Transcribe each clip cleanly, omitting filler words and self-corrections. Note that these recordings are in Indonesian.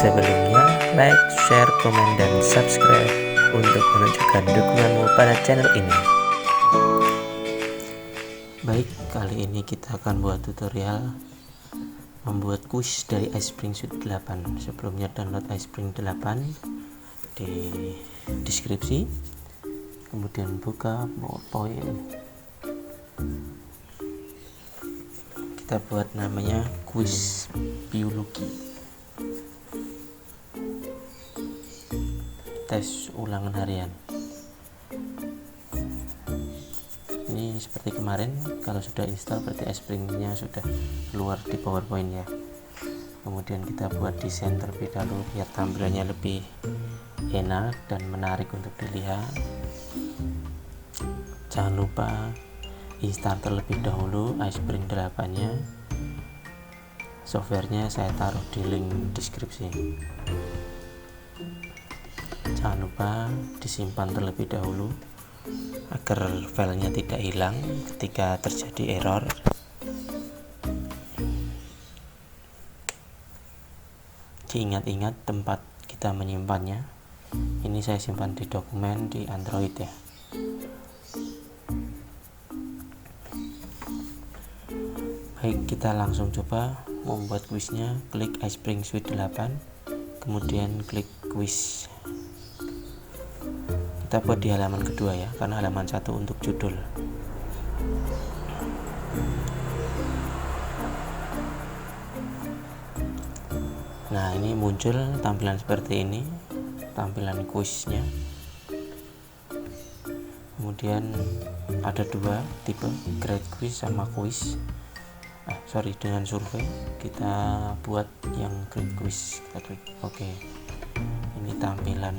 Sebelumnya, like, share, komen, dan subscribe untuk menunjukkan dukunganmu pada channel ini. Baik, kali ini kita akan buat tutorial membuat kuis dari iSpring Suite 8. Sebelumnya download iSpring 8 di deskripsi, kemudian buka PowerPoint. Kita buat namanya kuis biologi, tes ulangan harian. Ini seperti kemarin, kalau sudah install berarti iSpring-nya sudah keluar di PowerPoint ya. Kemudian kita buat desain terlebih dahulu biar tampilannya lebih enak dan menarik untuk dilihat. Jangan lupa install terlebih dahulu iSpring 8-nya. Softwarenya saya taruh di link deskripsi. Jangan lupa disimpan terlebih dahulu agar filenya tidak hilang ketika terjadi error. Diingat-ingat tempat kita menyimpannya. Ini saya simpan di dokumen di Android ya. Baik, kita langsung coba membuat kuisnya. Klik iSpring Suite 8, kemudian klik kuis. Kita buat di halaman kedua ya, karena halaman 1 untuk judul. Nah, ini muncul tampilan seperti ini, tampilan kuisnya. Kemudian ada dua tipe, grade quiz sama quiz. Dengan survei. Kita buat yang grade quiz. Kita klik oke. Ini tampilan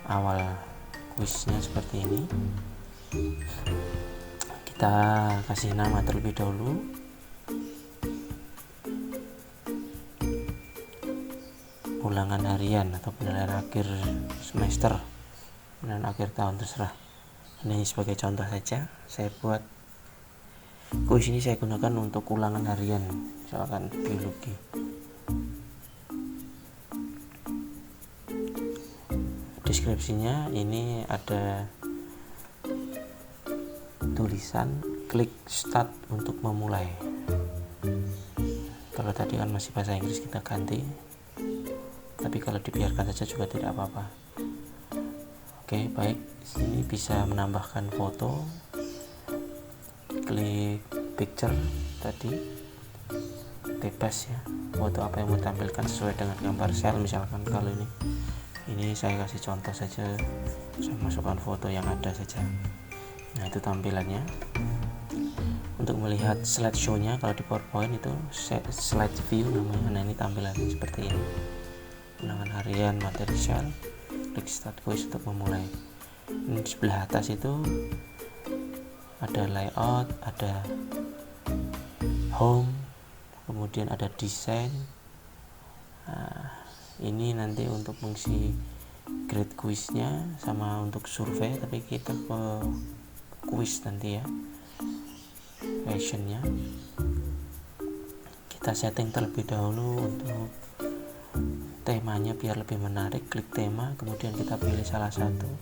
awal kuisnya seperti ini. Kita kasih nama terlebih dahulu. Ulangan harian atau penilaian akhir semester, penilaian akhir tahun, terserah. Ini sebagai contoh saja. Saya buat kuis ini, saya gunakan untuk ulangan harian, misalkan biologi. Deskripsinya ini ada tulisan klik start untuk memulai. Kalau tadi kan masih bahasa Inggris, kita ganti, tapi kalau dibiarkan saja juga tidak apa-apa. Oke, baik. Ini bisa menambahkan foto. Klik picture tadi, bebas ya, foto apa yang mau tampilkan sesuai dengan gambar sel. Misalkan kalau ini saya kasih contoh saja, saya masukkan foto yang ada saja. Nah, itu tampilannya. Untuk melihat slideshow-nya, kalau di PowerPoint itu slide view namanya. Nah, ini tampilannya seperti ini. Ulangan harian, materi sel, klik start quiz untuk memulai. Ini di sebelah atas itu ada layout, ada home, kemudian ada desain. Nah, ini nanti untuk mengisi grade quiznya sama untuk survei, tapi kita ke quiz nanti ya. Questionnya kita setting terlebih dahulu untuk temanya biar lebih menarik. Klik tema, kemudian kita pilih salah satu.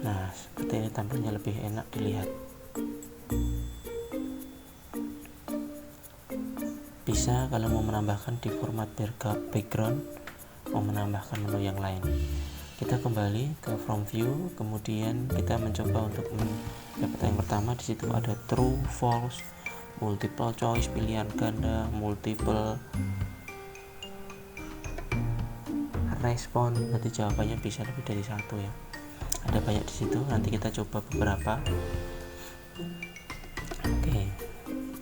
Nah, seperti ini tampilnya lebih enak dilihat. Bisa kalau mau menambahkan di format background, mau menambahkan menu yang lain. Kita kembali ke from view, kemudian kita mencoba untuk mendapat yang pertama. Di situ ada true, false, multiple choice, pilihan ganda, multiple respon. Berarti jawabannya bisa lebih dari satu ya. Ada banyak di situ, nanti kita coba beberapa. Oke,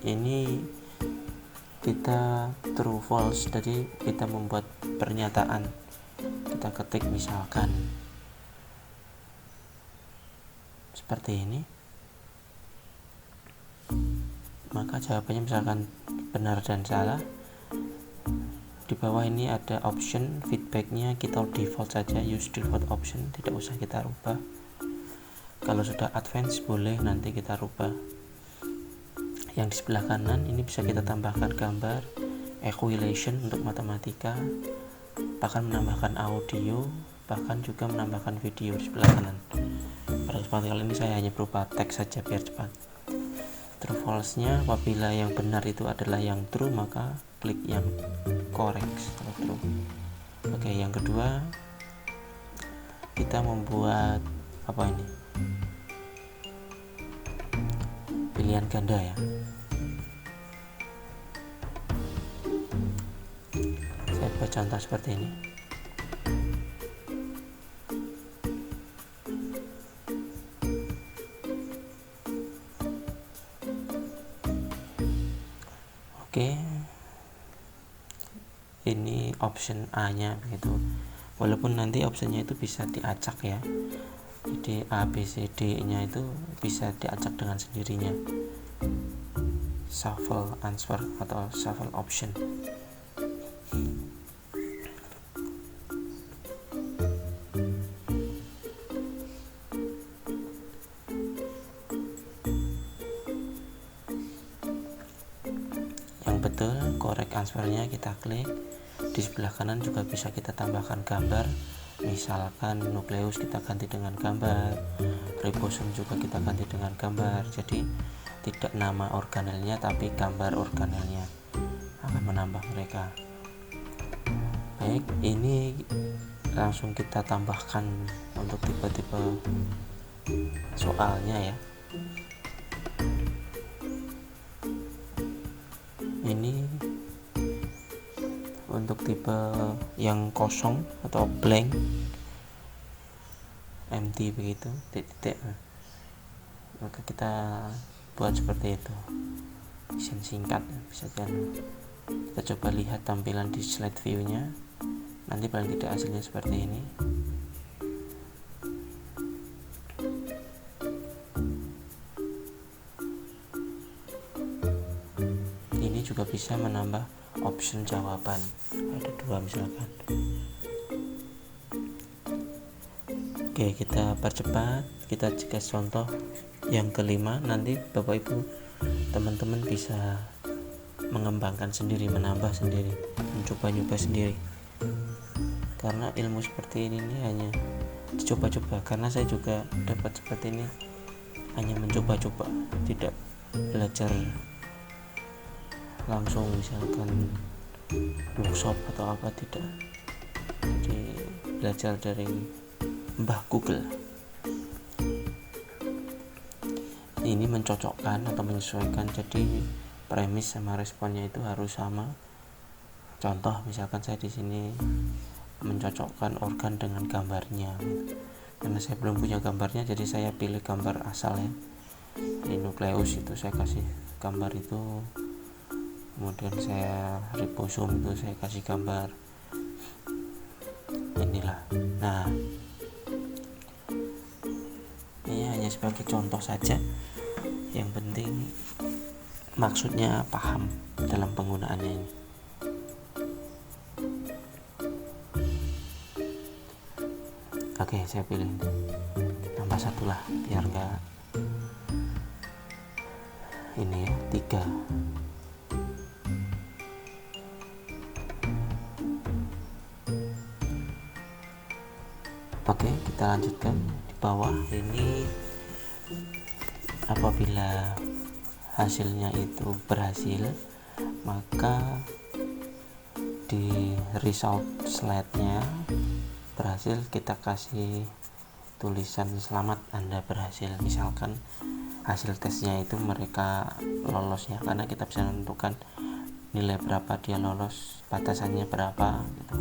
ini kita true false, jadi kita membuat pernyataan. Kita ketik misalkan seperti ini, maka jawabannya misalkan benar dan salah. Di bawah ini ada option feedbacknya, kita default saja, use default option, tidak usah kita rubah. Kalau sudah advance boleh nanti kita rubah. Yang di sebelah kanan ini bisa kita tambahkan gambar, equation untuk matematika, bahkan menambahkan audio, bahkan juga menambahkan video di sebelah kanan. Pada kesempatan kali ini saya hanya berupa teks saja biar cepat. True false nya, apabila yang benar itu adalah yang true, maka klik yang correct setelah true. Oke, yang kedua kita membuat apa ini, pilihan ganda ya. Saya buat contoh seperti ini. Oke, ini option A nya begitu, walaupun nanti optionnya itu bisa diacak ya, jadi A, B, C, D nya itu bisa diacak dengan sendirinya, shuffle answer atau shuffle option. Yang betul correct answernya kita klik. Di sebelah kanan juga bisa kita tambahkan gambar, misalkan nukleus kita ganti dengan gambar, ribosom juga kita ganti dengan gambar, jadi tidak nama organelnya tapi gambar organelnya, akan menambah mereka. Baik, ini langsung kita tambahkan untuk tipe-tipe soalnya ya. Ini untuk tipe yang kosong atau blank, empty begitu, titik. Maka kita buat seperti itu, desain singkat bisa kan. Kita coba lihat tampilan di slide view nya, nanti paling tidak hasilnya seperti ini. Ini juga bisa menambah option jawaban, ada 2 misalkan. Oke, kita percepat, kita jika contoh yang kelima, nanti Bapak Ibu teman-teman bisa mengembangkan sendiri, menambah sendiri, mencoba-coba sendiri, karena ilmu seperti ini hanya dicoba-coba. Karena saya juga dapat seperti ini hanya mencoba-coba, tidak belajar langsung misalkan workshop atau apa, tidak. Jadi belajar dari Mbah Google. Ini mencocokkan atau menyesuaikan, jadi premis sama responnya itu harus sama. Contoh misalkan saya di sini mencocokkan organ dengan gambarnya, karena saya belum punya gambarnya, jadi saya pilih gambar asal ya. Di nukleus itu saya kasih gambar itu, kemudian saya ribosom itu saya kasih gambar inilah. Nah, ini hanya sebagai contoh saja, yang penting maksudnya paham dalam penggunaannya ini. Oke, saya pilih ini, tambah 1 lah biar enggak ini ya, 3. Oke, kita lanjutkan. Di bawah ini, apabila hasilnya itu berhasil, maka di result slide-nya berhasil, kita kasih tulisan selamat Anda berhasil. Misalkan hasil tesnya itu mereka lolos ya, karena kita bisa menentukan nilai berapa dia lolos, batasannya berapa gitu.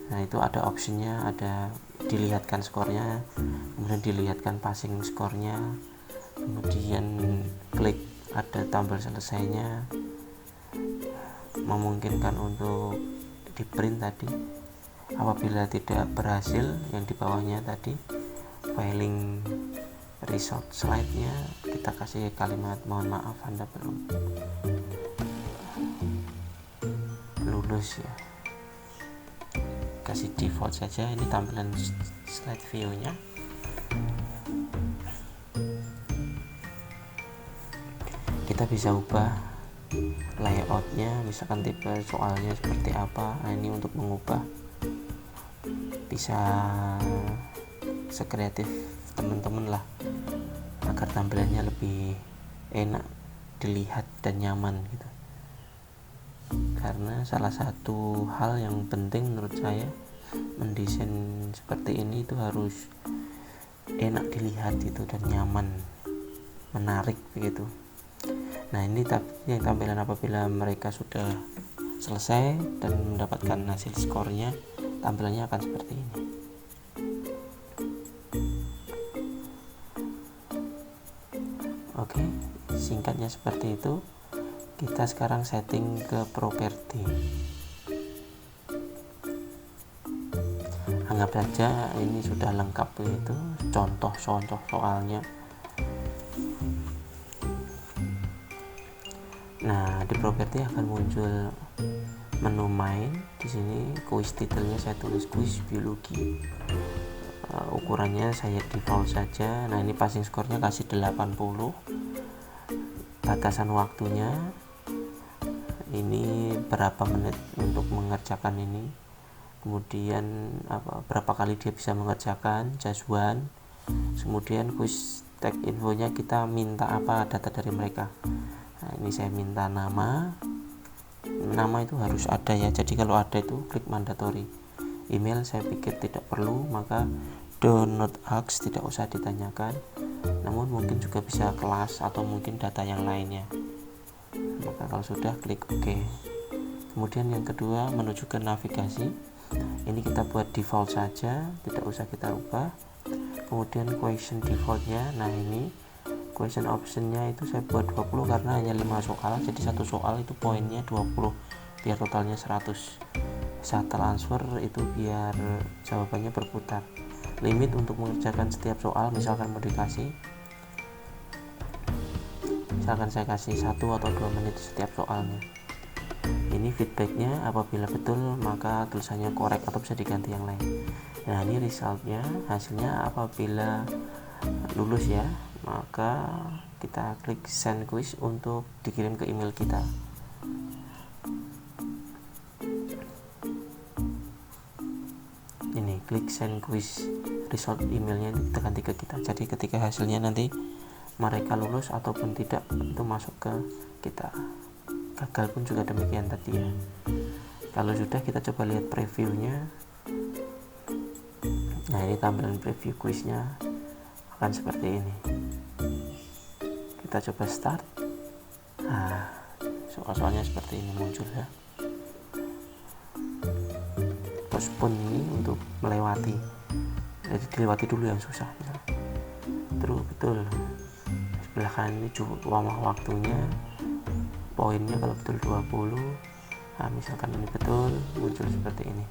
Nah, itu ada optionnya, ada dilihatkan skornya, kemudian dilihatkan passing skornya, kemudian klik ada tombol selesainya, memungkinkan untuk di print tadi. Apabila tidak berhasil, yang di bawahnya tadi filing result slide-nya, kita kasih kalimat mohon maaf Anda belum lulus ya, kasih default saja. Ini tampilan slide view nya. Kita bisa ubah layoutnya, misalkan tipe soalnya seperti apa. Nah, ini untuk mengubah bisa sekreatif teman-teman lah, agar tampilannya lebih enak dilihat dan nyaman gitu. Karena salah satu hal yang penting menurut saya mendesain seperti ini itu harus enak dilihat itu dan nyaman, menarik begitu. Nah, ini yang tampilan apabila mereka sudah selesai dan mendapatkan hasil skornya, tampilannya akan seperti ini. Oke, singkatnya seperti itu. Kita sekarang setting ke properti. Anggap saja ini sudah lengkap itu contoh soalnya. Nah, di properti akan muncul menu main. Di sini kuis titelnya saya tulis kuis biologi. Ukurannya saya default saja. Nah, ini passing skornya kasih 80. Batasan waktunya ini berapa menit untuk mengerjakan ini, kemudian berapa kali dia bisa mengerjakan, just one. Kemudian kuis tag infonya kita minta apa data dari mereka. Nah, ini saya minta nama itu harus ada ya, jadi kalau ada itu klik mandatory. Email saya pikir tidak perlu, maka do not ask, tidak usah ditanyakan. Namun mungkin juga bisa kelas atau mungkin data yang lainnya. Maka kalau sudah klik OK. Kemudian yang kedua, menuju ke navigasi. Ini kita buat default saja, tidak usah kita ubah. Kemudian question defaultnya, nah ini question optionnya itu saya buat 20 karena hanya 5 soal, jadi satu soal itu poinnya 20 biar totalnya 100. Saat transfer itu biar jawabannya berputar. Limit untuk mengerjakan setiap soal, misalkan mau dikasih, misalkan saya kasih 1 atau 2 menit setiap soalnya. Ini feedbacknya, apabila betul maka tulisannya korek atau bisa diganti yang lain. Nah, ini resultnya, hasilnya apabila lulus ya, maka kita klik send quiz untuk dikirim ke email kita. Ini klik send quiz result, emailnya tekan 3 kita. Jadi ketika hasilnya nanti mereka lulus ataupun tidak itu masuk ke kita. Gagal pun juga demikian tadi ya. Kalau sudah, kita coba lihat previewnya. Nah, ini tampilan preview quiznya akan seperti ini. Kita coba start. Nah, soal-soalnya seperti ini muncul ya. Postpone ini untuk melewati, jadi dilewati dulu yang susah. Terus betul sebelah kanan ini waktunya, poinnya kalau betul 20. Nah, misalkan ini betul, muncul seperti ini.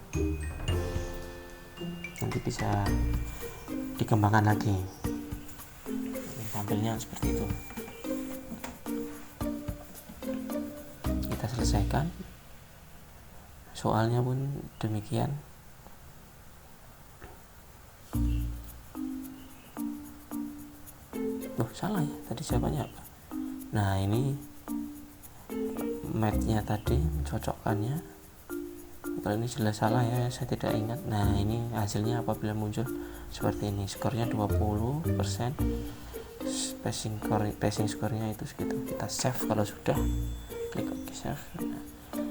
Nanti bisa dikembangkan lagi. Tampilnya seperti itu. Kita selesaikan. Soalnya pun demikian. Loh, salah ya, tadi jawabannya apa? Nah, ini match-nya tadi, mencocokkannya. Kalau ini jelas salah ya, saya tidak ingat. Nah, ini hasilnya apabila muncul seperti ini. Skornya 20%. Passing skornya itu segitu. Kita save kalau sudah. Klik OK, save.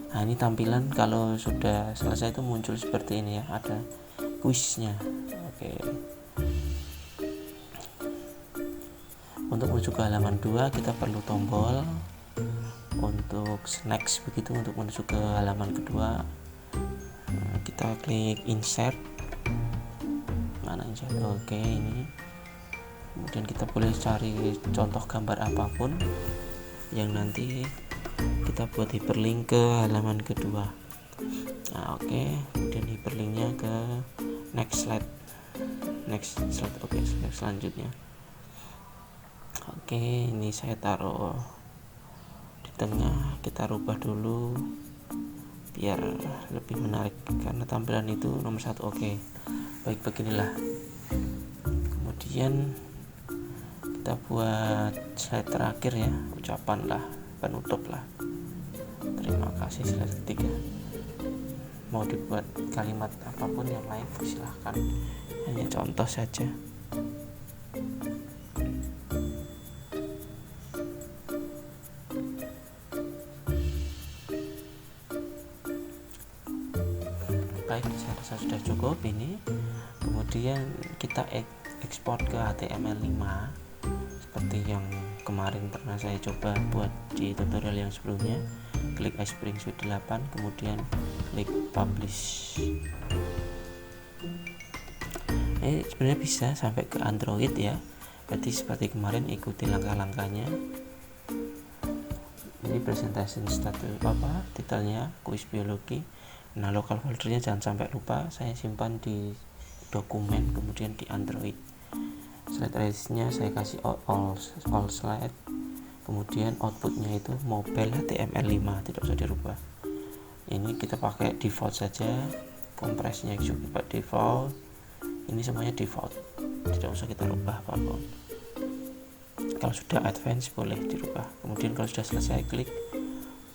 Nah, ini tampilan kalau sudah selesai itu muncul seperti ini ya, ada kuisnya. Oke. Untuk menuju ke halaman 2 kita perlu tombol untuk next begitu. Untuk menuju ke halaman kedua, nah, kita klik insert. Mana insert? Oke, ini. Kemudian kita boleh cari contoh gambar apapun yang nanti kita buat hyperlink ke halaman kedua. Nah, oke. Kemudian hyperlinknya ke next slide. Oke, slide selanjutnya. Oke, ini saya taruh di tengah. Kita rubah dulu biar lebih menarik karena tampilan itu nomor 1. Oke, baik, beginilah. Kemudian kita buat slide terakhir ya, ucapan lah, penutup lah. kasih slash 3. Mau dibuat kalimat apapun yang lain silahkan, hanya contoh saja. Baik, saya rasa sudah cukup ini. Kemudian kita ekspor ke HTML5 seperti yang kemarin pernah saya coba buat di tutorial yang sebelumnya. Klik iSpring Suite 8, kemudian klik publish. Sebenarnya bisa sampai ke Android ya, berarti seperti kemarin ikuti langkah-langkahnya. Ini presentation status titelnya kuis biologi. Nah, lokal foldernya jangan sampai lupa, saya simpan di dokumen, kemudian di Android. Slide arrays-nya saya kasih all slide, kemudian outputnya itu mobile HTML5, tidak usah dirubah. Ini kita pakai default saja, kompresnya juga default, ini semuanya default, tidak usah kita rubah apapun. Kalau sudah advance boleh dirubah. Kemudian kalau sudah selesai klik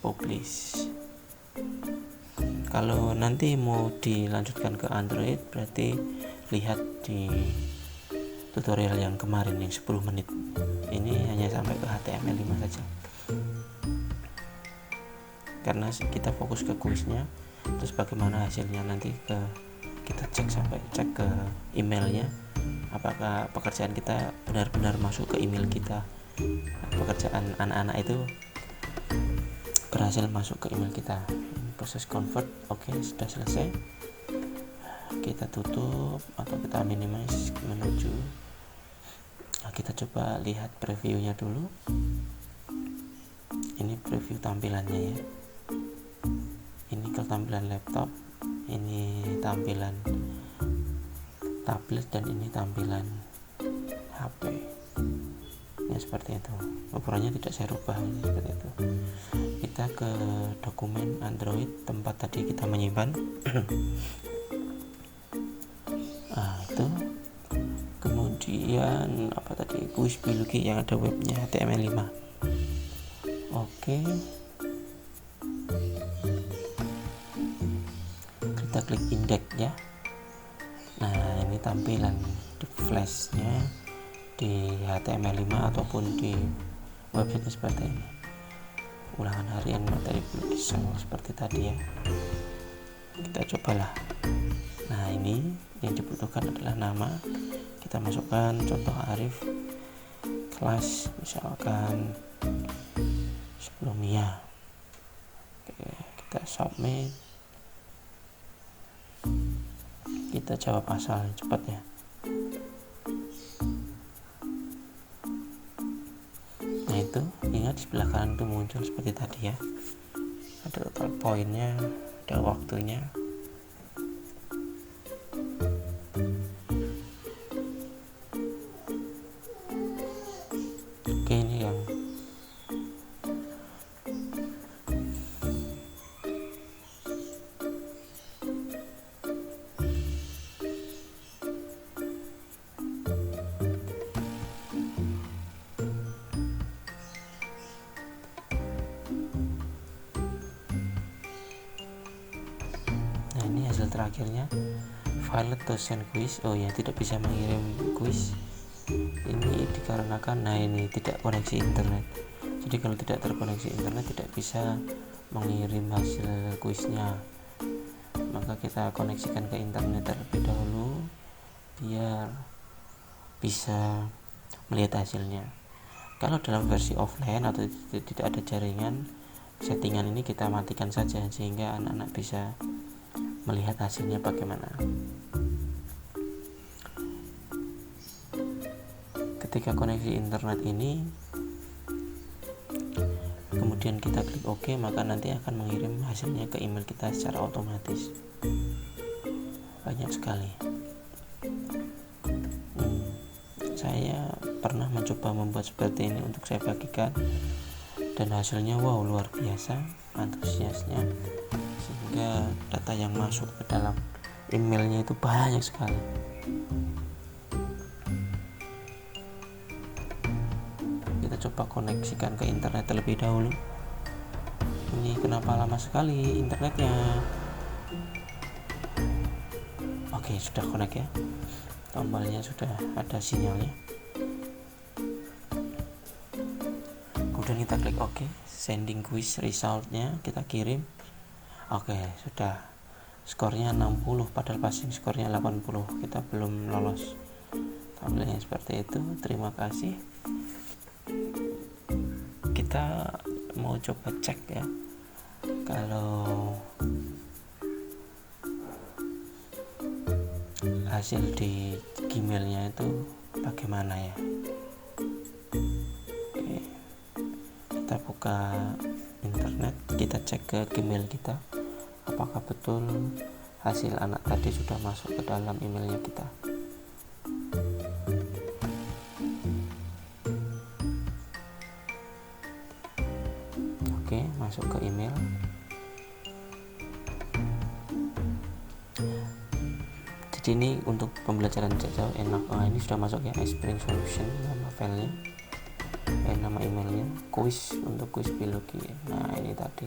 publish. Kalau nanti mau dilanjutkan ke Android, berarti lihat di tutorial yang kemarin yang 10 menit. Ini hanya sampai ke HTML5 saja, karena kita fokus ke kuisnya. Terus bagaimana hasilnya nanti kita cek ke emailnya, apakah pekerjaan kita benar-benar masuk ke email kita, pekerjaan anak-anak itu berhasil masuk ke email kita. Proses convert oke, sudah selesai. Kita tutup atau kita minimize menuju. Nah, kita coba lihat previewnya dulu. Ini preview tampilannya ya. Ini ke tampilan laptop, ini tampilan tablet, dan ini tampilan HP. Ini seperti itu. Ukurannya tidak saya rubah, seperti itu. Kita ke dokumen Android tempat tadi kita menyimpan. Nah, itu. Kemudian kuis biologi yang ada webnya HTML5. Oke. Kita klik index ya. Nah, ini tampilan di flashnya di HTML5 ataupun di website seperti ini. Ulangan harian materi biologi sel seperti tadi ya. Kita cobalah. Nah, ini yang dibutuhkan adalah nama. Kita masukkan contoh Arif, kelas misalkan sebelumnya. Oke, kita submit. Kita jawab asal cepat ya. Nah, itu ingat di sebelah kanan itu muncul seperti tadi ya, ada total poinnya, ada waktunya. Oke, ini yang hasil terakhirnya. File dosen quiz, oh ya, tidak bisa mengirim kuis. Ini dikarenakan ini tidak koneksi internet. Jadi kalau tidak terkoneksi internet tidak bisa mengirim hasil kuisnya. Maka kita koneksikan ke internet terlebih dahulu biar bisa melihat hasilnya. Kalau dalam versi offline atau tidak ada jaringan, settingan ini kita matikan saja sehingga anak-anak bisa melihat hasilnya bagaimana. Ketika koneksi internet ini kemudian kita klik OK, maka nanti akan mengirim hasilnya ke email kita secara otomatis. Banyak sekali. Saya pernah mencoba membuat seperti ini untuk saya bagikan, dan hasilnya wow, luar biasa antusiasnya, sehingga data yang masuk ke dalam emailnya itu banyak sekali. Kita coba koneksikan ke internet terlebih dahulu. Ini kenapa lama sekali internetnya? Oke, sudah connect ya. Tombolnya sudah ada sinyalnya. Kemudian kita klik OK, sending quiz resultnya kita kirim. Oke, sudah. Skornya 60 padahal passing skornya 80. Kita belum lolos. Tampilannya seperti itu. Terima kasih. Kita mau coba cek ya, kalau hasil di Gmailnya itu bagaimana ya. Oke, kita buka internet, kita cek ke Gmail kita apakah betul hasil anak tadi sudah masuk ke dalam emailnya kita. Oke, masuk ke email. Jadi ini untuk pembelajaran jarak jauh enak. Ini sudah masuk ya, Spring Solution nama filenya, nama emailnya, quiz untuk quiz biologi. Nah ini tadi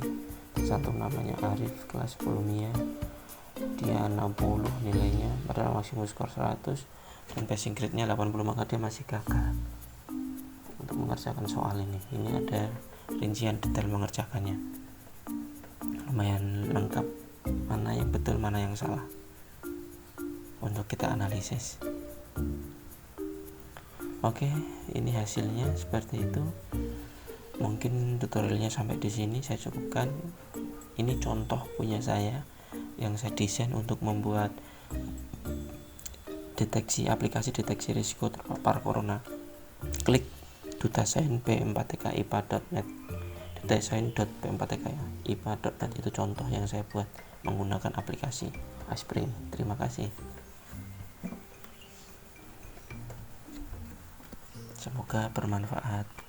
satu namanya Arif, kelas 10 Mia, dia 60 nilainya padahal maksimum skor 100 dan passing grade-nya 80, maka dia masih gagal untuk mengerjakan soal ini. Ini ada rincian detail mengerjakannya, lumayan lengkap, mana yang betul mana yang salah untuk kita analisis. Oke, ini hasilnya seperti itu. Mungkin tutorialnya sampai di sini saya cukupkan. Ini contoh punya saya yang saya desain untuk membuat aplikasi deteksi risiko terpapar corona. Klik datasign p4tkipa.net, datasign.p4tkipa.net itu contoh yang saya buat menggunakan aplikasi Spring. Terima kasih. Semoga bermanfaat.